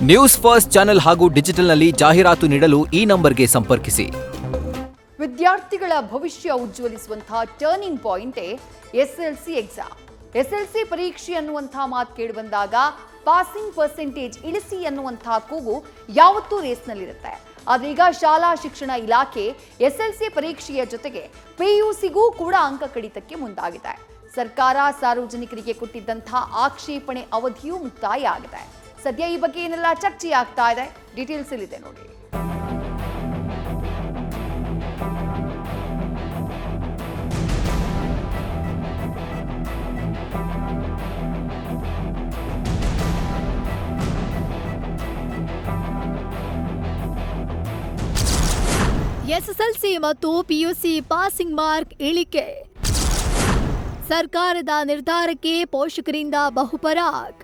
News first channel ಹಾಗೂ ಡಿಜಿಟಲ್ನಲ್ಲಿ ಜಾಹೀರಾತು ನೀಡಲು ಈ ನಂಬರ್ಗೆ ಸಂಪರ್ಕಿಸಿ. ವಿದ್ಯಾರ್ಥಿಗಳ ಭವಿಷ್ಯ ಉಜ್ವಲಿಸುವಂತಹ ಟರ್ನಿಂಗ್ ಪಾಯಿಂಟೇ ಎಸ್ಎಲ್ಸಿ ಎಕ್ಸಾಮ್. ಎಸ್ಎಲ್ಸಿ ಪರೀಕ್ಷೆ ಅನ್ನುವಂತಹ ಮಾತು ಕೇಳಿಬಂದಾಗ ಪಾಸಿಂಗ್ ಪರ್ಸೆಂಟೇಜ್ ಇಳಿಸಿ ಅನ್ನುವಂತಹ ಕೂಗು ಯಾವತ್ತೂ ರೇಸ್ನಲ್ಲಿರುತ್ತೆ. ಆದ್ರೆ ಈಗ ಶಾಲಾ ಶಿಕ್ಷಣ ಇಲಾಖೆ ಎಸ್ಎಲ್ಸಿ ಪರೀಕ್ಷೆಯ ಜೊತೆಗೆ ಪಿಯುಸಿಗೂ ಕೂಡ ಅಂಕ ಕಡಿತಕ್ಕೆ ಮುಂದಾಗಿದೆ. ಸರ್ಕಾರ ಸಾರ್ವಜನಿಕರಿಗೆ ಕೊಟ್ಟಿದ್ದಂತಹ ಆಕ್ಷೇಪಣೆ ಅವಧಿಯೂ ಮುಕ್ತಾಯ ಆಗಿದೆ. ಸದ್ಯ ಈ ಬಗ್ಗೆ ಏನೆಲ್ಲ ಚರ್ಚೆ ಆಗ್ತಾ ಇದೆ, ಡೀಟೇಲ್ಸ್ ಇಲ್ಲಿದೆ ನೋಡಿ. ಎಸ್ಎಸ್ಎಲ್ಸಿ ಮತ್ತು ಪಿಯುಸಿ ಪಾಸಿಂಗ್ ಮಾರ್ಕ್ ಇಳಿಕೆ. ಸರ್ಕಾರದ ನಿರ್ಧಾರಕ್ಕೆ ಪೋಷಕರಿಂದ ಬಹುಪರಾಗ್.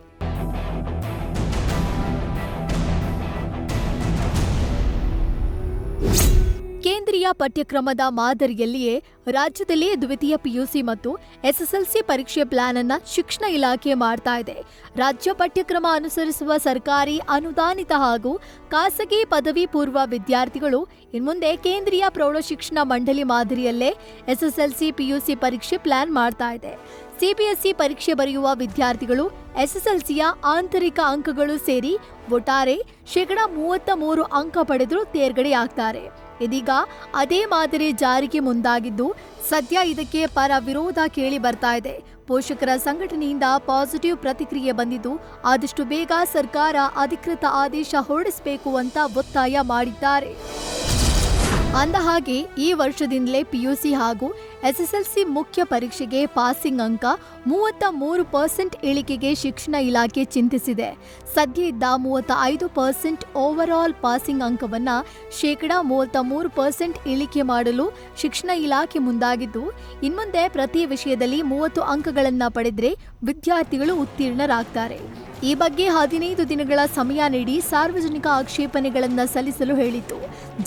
ಕೇಂದ್ರೀಯ ಪಠ್ಯಕ್ರಮದ ಮಾದರಿಯಲ್ಲಿಯೇ ರಾಜ್ಯದಲ್ಲಿ ದ್ವಿತೀಯ ಪಿಯುಸಿ ಮತ್ತು ಎಸ್ಎಸ್ಎಲ್ಸಿ ಪರೀಕ್ಷೆ ಪ್ಲಾನ್ ಅನ್ನ ಶಿಕ್ಷಣ ಇಲಾಖೆ ಮಾಡ್ತಾ ಇದೆ. ರಾಜ್ಯ ಪಠ್ಯಕ್ರಮ ಅನುಸರಿಸುವ ಸರ್ಕಾರಿ ಅನುದಾನಿತ ಹಾಗೂ ಖಾಸಗಿ ಪದವಿ ಪೂರ್ವ ವಿದ್ಯಾರ್ಥಿಗಳು ಇನ್ಮುಂದೆ ಕೇಂದ್ರೀಯ ಪ್ರೌಢಶಿಕ್ಷಣ ಮಂಡಳಿ ಮಾದರಿಯಲ್ಲೇ ಎಸ್ಎಸ್ಎಲ್ಸಿ ಪಿಯುಸಿ ಪರೀಕ್ಷೆ ಪ್ಲಾನ್ ಮಾಡ್ತಾ ಇದೆ. ಸಿಬಿಎಸ್ಇ ಪರೀಕ್ಷೆ ಬರೆಯುವ ವಿದ್ಯಾರ್ಥಿಗಳು ಎಸ್ಎಸ್ಎಲ್ಸಿಯ ಆಂತರಿಕ ಅಂಕಗಳು ಸೇರಿ ಒಟ್ಟಾರೆ 33% ಅಂಕ ಪಡೆದರೂ ತೇರ್ಗಡೆಯಾಗ್ತಾರೆ. ಇದೀಗ ಅದೇ ಮಾದರಿ ಜಾರಿಗೆ ಮುಂದಾಗಿದ್ದು ಸದ್ಯ ಇದಕ್ಕೆ ಪರ ವಿರೋಧ ಕೇಳಿ ಬರ್ತಾ ಇದೆ. ಪೋಷಕರ ಸಂಘಟನೆಯಿಂದ ಪಾಸಿಟಿವ್ ಪ್ರತಿಕ್ರಿಯೆ ಬಂದಿದ್ದು ಆದಷ್ಟು ಬೇಗ ಸರ್ಕಾರ ಅಧಿಕೃತ ಆದೇಶ ಹೊರಡಿಸಬೇಕು ಅಂತ ಒತ್ತಾಯ ಮಾಡಿದ್ದಾರೆ. ಅಂದಹಾಗೆ ಈ ವರ್ಷದಿಂದಲೇ ಪಿಯುಸಿ ಹಾಗೂ ಎಸ್ಎಸ್ಎಲ್ಸಿ ಮುಖ್ಯ ಪರೀಕ್ಷೆಗೆ ಪಾಸಿಂಗ್ ಅಂಕ 33% ಇಳಿಕೆಗೆ ಶಿಕ್ಷಣ ಇಲಾಖೆ ಚಿಂತಿಸಿದೆ. ಸದ್ಯ ಇದ್ದ 35% ಓವರ್ ಆಲ್ ಪಾಸಿಂಗ್ ಅಂಕವನ್ನ 33% ಇಳಿಕೆ ಮಾಡಲು ಶಿಕ್ಷಣ ಇಲಾಖೆ ಮುಂದಾಗಿದ್ದು, ಇನ್ಮುಂದೆ ಪ್ರತಿ ವಿಷಯದಲ್ಲಿ 30 ಅಂಕಗಳನ್ನು ಪಡೆದರೆ ವಿದ್ಯಾರ್ಥಿಗಳು ಉತ್ತೀರ್ಣರಾಗ್ತಾರೆ. ಈ ಬಗ್ಗೆ 15 ದಿನಗಳ ಸಮಯ ನೀಡಿ ಸಾರ್ವಜನಿಕ ಆಕ್ಷೇಪಣೆಗಳನ್ನು ಸಲ್ಲಿಸಲು ಹೇಳಿತ್ತು.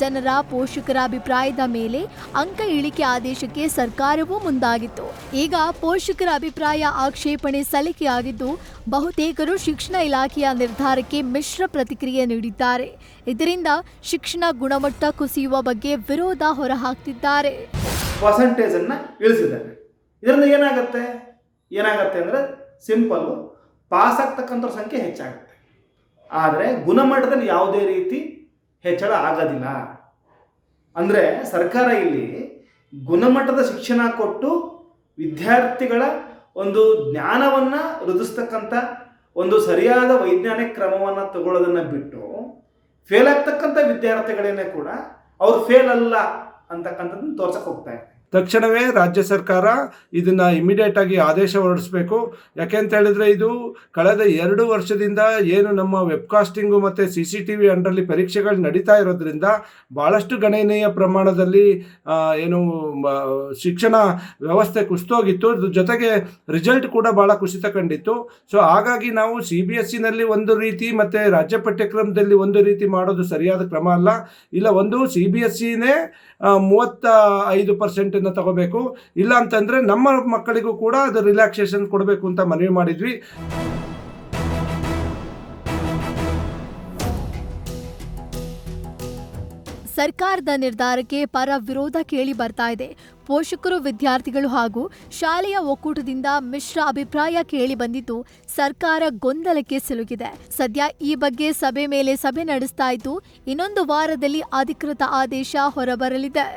ಜನರ ಪೋಷಕರ ಅಭಿಪ್ರಾಯದ ಮೇಲೆ ಅಂಕ ಇಳಿಕೆ ಆದೇಶಕ್ಕೆ ಸರ್ಕಾರವೂ ಮುಂದಾಗಿತ್ತು. ಈಗ ಪೋಷಕರ ಅಭಿಪ್ರಾಯ ಆಕ್ಷೇಪಣೆ ಸಲ್ಲಿಕೆಯಾಗಿದ್ದು ಬಹುತೇಕರು ಶಿಕ್ಷಣ ಇಲಾಖೆಯ ನಿರ್ಧಾರಕ್ಕೆ ಮಿಶ್ರ ಪ್ರತಿಕ್ರಿಯೆ ನೀಡಿದ್ದಾರೆ. ಇದರಿಂದ ಶಿಕ್ಷಣ ಗುಣಮಟ್ಟ ಕುಸಿಯುವ ಬಗ್ಗೆ ವಿರೋಧ ಹೊರಹಾಕ್ತಿದ್ದಾರೆ. ಪರ್ಸೆಂಟೇಜ್ ಅನ್ನ ಇಳಿಸಿದ್ದಾರೆ. ಇದರಿಂದ ಏನಾಗುತ್ತೆ ಅಂದ್ರೆ ಸಿಂಪಲ್, ಪಾಸ್ ಆಗ್ತಕ್ಕಂಥ ಸಂಖ್ಯೆ ಹೆಚ್ಚಾಗುತ್ತೆ, ಆದರೆ ಗುಣಮಟ್ಟದಲ್ಲಿ ಯಾವುದೇ ರೀತಿ ಹೆಚ್ಚಳ ಆಗೋದಿಲ್ಲ. ಅಂದರೆ ಸರ್ಕಾರ ಇಲ್ಲಿ ಗುಣಮಟ್ಟದ ಶಿಕ್ಷಣ ಕೊಟ್ಟು ವಿದ್ಯಾರ್ಥಿಗಳ ಒಂದು ಜ್ಞಾನವನ್ನು ವೃದ್ಧಿಸ್ತಕ್ಕಂಥ ಒಂದು ಸರಿಯಾದ ವೈಜ್ಞಾನಿಕ ಕ್ರಮವನ್ನು ತಗೊಳ್ಳೋದನ್ನು ಬಿಟ್ಟು ಫೇಲ್ ಆಗ್ತಕ್ಕಂಥ ವಿದ್ಯಾರ್ಥಿಗಳೇನೇ ಕೂಡ ಅವ್ರು ಫೇಲ್ ಅಲ್ಲ ಅಂತಕ್ಕಂಥದ್ದನ್ನು ತೋರ್ಸಕ್ಕೆ ಹೋಗ್ತಾ ಇದೆ. ತಕ್ಷಣವೇ ರಾಜ್ಯ ಸರ್ಕಾರ ಇದನ್ನು ಇಮಿಡಿಯೇಟ್ ಆಗಿ ಆದೇಶ ಹೊರಡಿಸಬೇಕು. ಯಾಕೆಂತ ಹೇಳಿದ್ರೆ ಇದು ಕಳೆದ 2 ವರ್ಷದಿಂದ ಏನು ನಮ್ಮ ವೆಬ್ಕಾಸ್ಟಿಂಗು ಮತ್ತು CCTV ಅಂಡರ್ಲಿ ಪರೀಕ್ಷೆಗಳು ನಡೀತಾ ಇರೋದ್ರಿಂದ ಭಾಳಷ್ಟು ಗಣನೀಯ ಪ್ರಮಾಣದಲ್ಲಿ ಏನು ಶಿಕ್ಷಣ ವ್ಯವಸ್ಥೆ ಕುಸಿತೋಗಿತ್ತು. ಜೊತೆಗೆ ರಿಸಲ್ಟ್ ಕೂಡ ಭಾಳ ಕುಸಿತ ಕಂಡಿತ್ತು. ಸೊ ಹಾಗಾಗಿ ನಾವು CBSEನಲ್ಲಿ ಒಂದು ರೀತಿ ಮತ್ತು ರಾಜ್ಯ ಪಠ್ಯಕ್ರಮದಲ್ಲಿ ಒಂದು ರೀತಿ ಮಾಡೋದು ಸರಿಯಾದ ಕ್ರಮ ಅಲ್ಲ. ಇಲ್ಲ, ಒಂದು CBSEನೇ 35% ತಗೋಬೇಕು, ಇಲ್ಲ ಅಂತಂದ್ರೆ ನಮ್ಮ ಮಕ್ಕಳಿಗೂ ಕೂಡ ಅದು ರಿಲ್ಯಾಕ್ಸೇಷನ್ ಕೊಡಬೇಕು ಅಂತ ಮನವಿ ಮಾಡಿದ್ವಿ. ಸರ್ಕಾರದ ನಿರ್ಧಾರಕ್ಕೆ ಪರ ವಿರೋಧ ಕೇಳಿ ಬರ್ತಾ ಇದೆ. ಪೋಷಕರು, ವಿದ್ಯಾರ್ಥಿಗಳು ಹಾಗೂ ಶಾಲೆಯ ಒಕ್ಕೂಟದಿಂದ ಮಿಶ್ರ ಅಭಿಪ್ರಾಯ ಕೇಳಿ ಬಂದಿದ್ದು ಸರ್ಕಾರ ಗೊಂದಲಕ್ಕೆ ಸಿಲುಕಿದೆ. ಸದ್ಯ ಈ ಬಗ್ಗೆ ಸಭೆ ಮೇಲೆ ಸಭೆ ನಡೆಸ್ತಾ ಇದ್ದು ಇನ್ನೊಂದು ವಾರದಲ್ಲಿ ಅಧಿಕೃತ ಆದೇಶ ಹೊರಬರಲಿದೆ.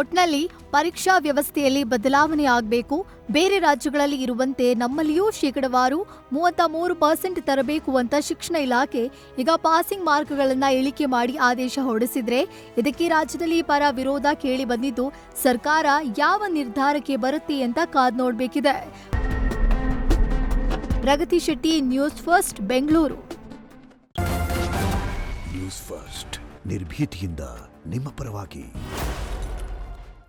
ಒಟ್ನಲ್ಲಿ ಪರೀಕ್ಷಾ ವ್ಯವಸ್ಥೆಯಲ್ಲಿ ಬದಲಾವಣೆ ಆಗಬೇಕು. ಬೇರೆ ರಾಜ್ಯಗಳಲ್ಲಿ ಇರುವಂತೆ ನಮ್ಮಲ್ಲಿಯೂ ಶೇಕಡವಾರು 33% ತರಬೇಕು ಅಂತ ಶಿಕ್ಷಣ ಇಲಾಖೆ ಈಗ ಪಾಸಿಂಗ್ ಮಾರ್ಕ್ಗಳನ್ನು ಇಳಿಕೆ ಮಾಡಿ ಆದೇಶ ಹೊರಡಿಸಿದ್ರೆ ಇದಕ್ಕೆ ರಾಜ್ಯದಲ್ಲಿ ಪರ ವಿರೋಧ ಕೇಳಿ ಬಂದಿದ್ದು ಸರ್ಕಾರ ಯಾವ ನಿರ್ಧಾರಕ್ಕೆ ಬರುತ್ತೆ ಅಂತ ಕಾದ್ ನೋಡಬೇಕಿದೆ. Pragati Shetty, news first, Bengaluru. News first ನಿರ್ಭೀತಿಯಿಂದ ನಿಮ್ಮ ಪರವಾಗಿ.